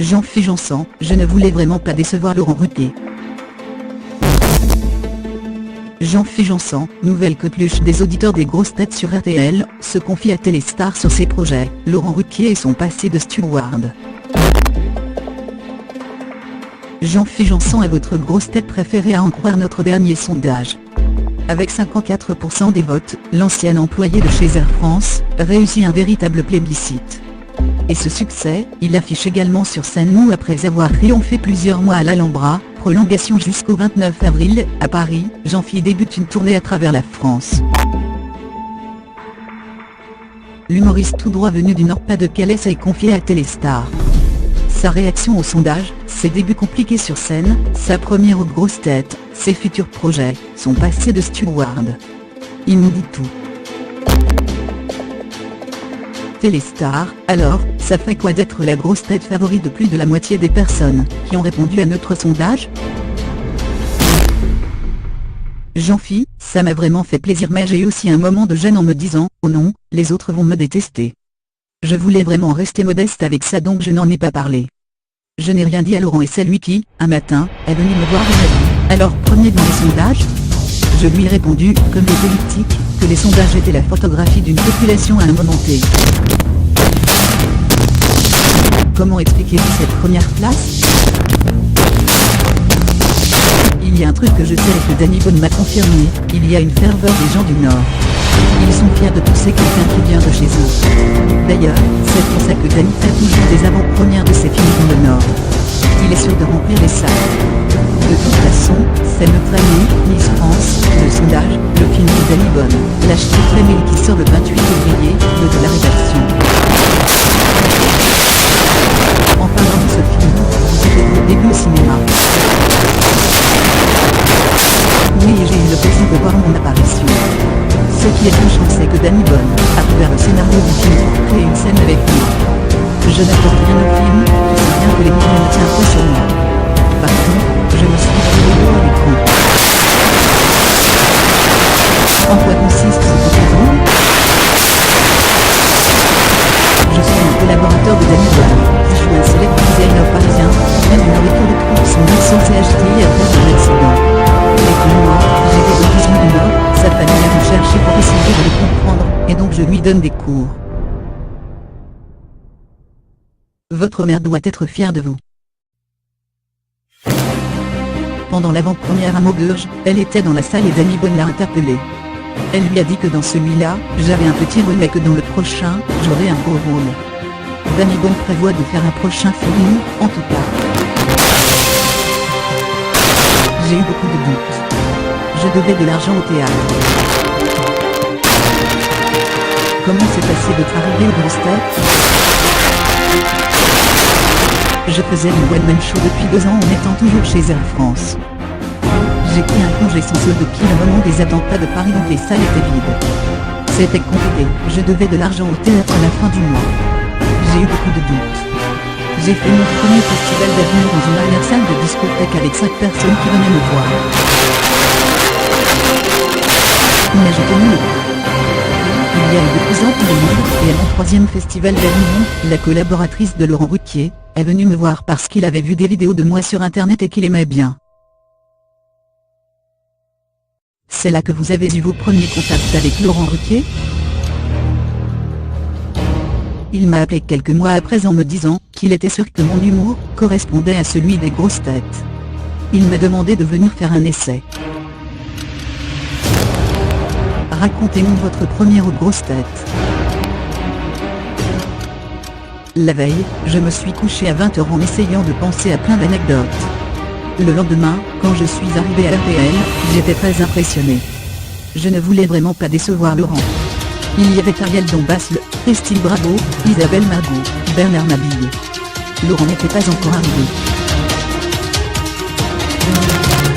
Jean-Philippe Janssen, je ne voulais vraiment pas décevoir Laurent Ruquier. Jean-Philippe Janssen, nouvelle coqueluche des auditeurs des grosses têtes sur RTL, se confie à Téléstar sur ses projets, Laurent Ruquier et son passé de steward. Jean-Philippe Janssen est votre grosse tête préférée à en croire notre dernier sondage. Avec 54% des votes, l'ancien employé de chez Air France réussit un véritable plébiscite. Et ce succès, il affiche également sur scène où après avoir triomphé plusieurs mois à l'Alhambra, prolongation jusqu'au 29 avril, à Paris, Jean-Philippe débute une tournée à travers la France. L'humoriste tout droit venu du Nord-Pas-de-Calais s'est confié à Téléstar. Sa réaction au sondage, ses débuts compliqués sur scène, sa première aux grosses têtes, ses futurs projets, son passé de steward. Il nous dit tout. Téléstar, alors, ça fait quoi d'être la grosse tête favorite de plus de la moitié des personnes qui ont répondu à notre sondage? Jean-Philippe, ça m'a vraiment fait plaisir, mais j'ai eu aussi un moment de gêne en me disant, oh non, les autres vont me détester. Je voulais vraiment rester modeste avec ça, donc je n'en ai pas parlé. Je n'ai rien dit à Laurent et c'est lui qui, un matin, est venu me voir et m'a dit, alors premier dans les sondages? Je lui ai répondu, comme les politiques, que les sondages étaient la photographie d'une population à un moment T. Comment expliquez-vous cette première place? Il y a un truc que je sais et que Danny Boone m'a confirmé, il y a une ferveur des gens du Nord. Ils sont fiers de pousser quelqu'un qui vient de chez eux. D'ailleurs, c'est pour ça que Danny fait toujours des avant-premières de ses films dans le Nord. Il est sûr de remplir les salles. De toute façon, c'est notre ami, Miss France, le sondage, le film de Danny Boone, l'acheter Frémil qui sort le 28 février, le de la rédaction. En parlant de ce film, c'était mon début au cinéma. Oui, j'ai eu l'occasion de voir mon apparition. Ce qui est touchant, c'est que Danny Boone a ouvert le scénario du film pour créer une scène avec moi. Je n'apporte rien au film, je sais bien que les mots ne tiennent pas sur moi. Par contre, je me suis trouvé à l'écran. En quoi consiste ce petit rôle? Je suis un collaborateur de Danny Boone, qui joue un célèbre designer parisien, qui mène une nourriture de troupe son accent CHTI après son accident. Et comme moi, j'ai des origines du Nord, sa famille a me chercher pour essayer de le comprendre, et donc je lui donne des cours. Votre mère doit être fière de vous. Pendant l'avant-première à Maubeuge, elle était dans la salle et Danny Boone l'a interpellée. Elle lui a dit que dans celui-là, j'avais un petit rôle mais que dans le prochain, j'aurais un gros rôle. Danny Boone prévoit de faire un prochain film, en tout cas. J'ai eu beaucoup de doutes. Je devais de l'argent au théâtre. Comment s'est passé votre arrivée aux grosses têtes? Je faisais une one-man show depuis 2 ans en étant toujours chez Air France. J'ai pris un congé sans solde qui au moment des attentats de Paris donc les salles étaient vides. C'était compliqué, je devais de l'argent au théâtre à la fin du mois. J'ai eu beaucoup de doutes. J'ai fait mon premier festival d'avenir dans une arrière salle de discothèque avec 5 personnes qui venaient me voir. Mais j'ai tenu le coup. Il y a eu de plus en plus de monde, et à mon 3e festival d'Avignon, la collaboratrice de Laurent Ruquier est venue me voir parce qu'il avait vu des vidéos de moi sur internet et qu'il aimait bien. C'est là que vous avez eu vos premiers contacts avec Laurent Ruquier? Il m'a appelé quelques mois après en me disant qu'il était sûr que mon humour correspondait à celui des grosses têtes. Il m'a demandé de venir faire un essai. Racontez-nous votre première aux grosses têtes. La veille, je me suis couché à 20 h en essayant de penser à plein d'anecdotes. Le lendemain, quand je suis arrivé à RTL, j'étais très impressionné. Je ne voulais vraiment pas décevoir Laurent. Il y avait Ariel Dombasle, Christine Bravo, Isabelle Margot, Bernard Mabille. Laurent n'était pas encore arrivé.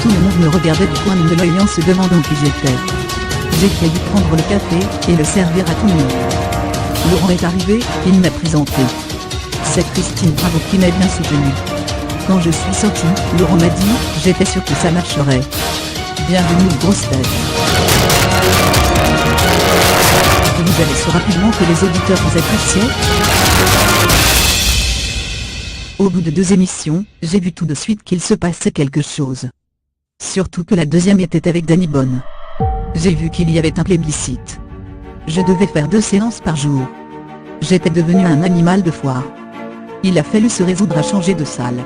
Tout le monde me regardait du coin de l'œil en se demandant qui j'étais. J'ai failli prendre le café et le servir à tout le monde. Laurent est arrivé, il m'a présenté. C'est Christine Bravo qui m'a bien soutenu. Quand je suis sorti, Laurent m'a dit, j'étais sûr que ça marcherait. Bienvenue aux grosses têtes. Vous avez su rapidement que les auditeurs vous appréciaient? Au bout de 2 émissions, j'ai vu tout de suite qu'il se passait quelque chose. Surtout que la deuxième était avec Danny Bonne. J'ai vu qu'il y avait un plébiscite. Je devais faire 2 séances par jour. J'étais devenu un animal de foire. Il a fallu se résoudre à changer de salle.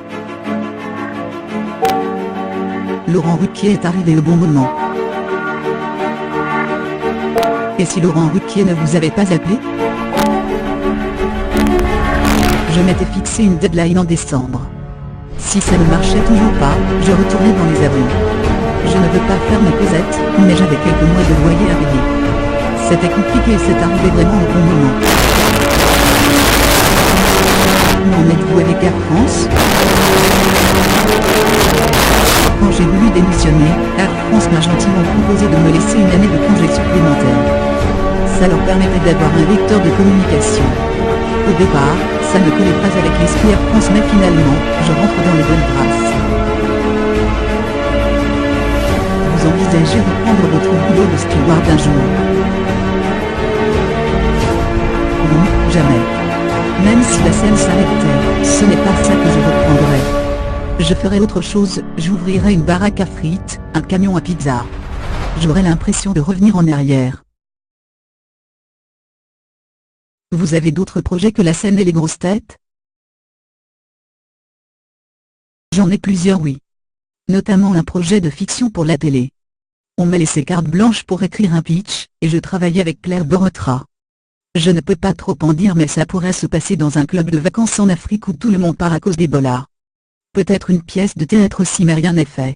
Laurent Ruquier est arrivé au bon moment. Et si Laurent Ruquier ne vous avait pas appelé? Je m'étais fixé une deadline en décembre. Si ça ne marchait toujours pas, je retournais dans les avions. Je ne veux pas faire ma Cosette, mais j'avais quelques mois de loyer à payer. C'était compliqué et c'est arrivé vraiment au bon moment. Où en êtes-vous avec Air France? Quand j'ai voulu démissionner, Air France m'a gentiment proposé de me laisser une année de congé supplémentaire. Ça leur permettait d'avoir un vecteur de communication. Au départ, ça ne collait pas avec l'esprit Air France mais finalement, je rentre dans les bonnes grâces. Vous envisagez reprendre votre boulot de steward un jour? Non, jamais. Même si la scène s'arrêtait, ce n'est pas ça que je reprendrais. Je ferai autre chose, j'ouvrirai une baraque à frites, un camion à pizza. J'aurai l'impression de revenir en arrière. Vous avez d'autres projets que la scène et les grosses têtes? J'en ai plusieurs, oui. Notamment un projet de fiction pour la télé. On m'a laissé carte blanche pour écrire un pitch, et je travaillais avec Claire Borotra. Je ne peux pas trop en dire mais ça pourrait se passer dans un club de vacances en Afrique où tout le monde part à cause d'Ebola. Peut-être une pièce de théâtre aussi mais rien n'est fait.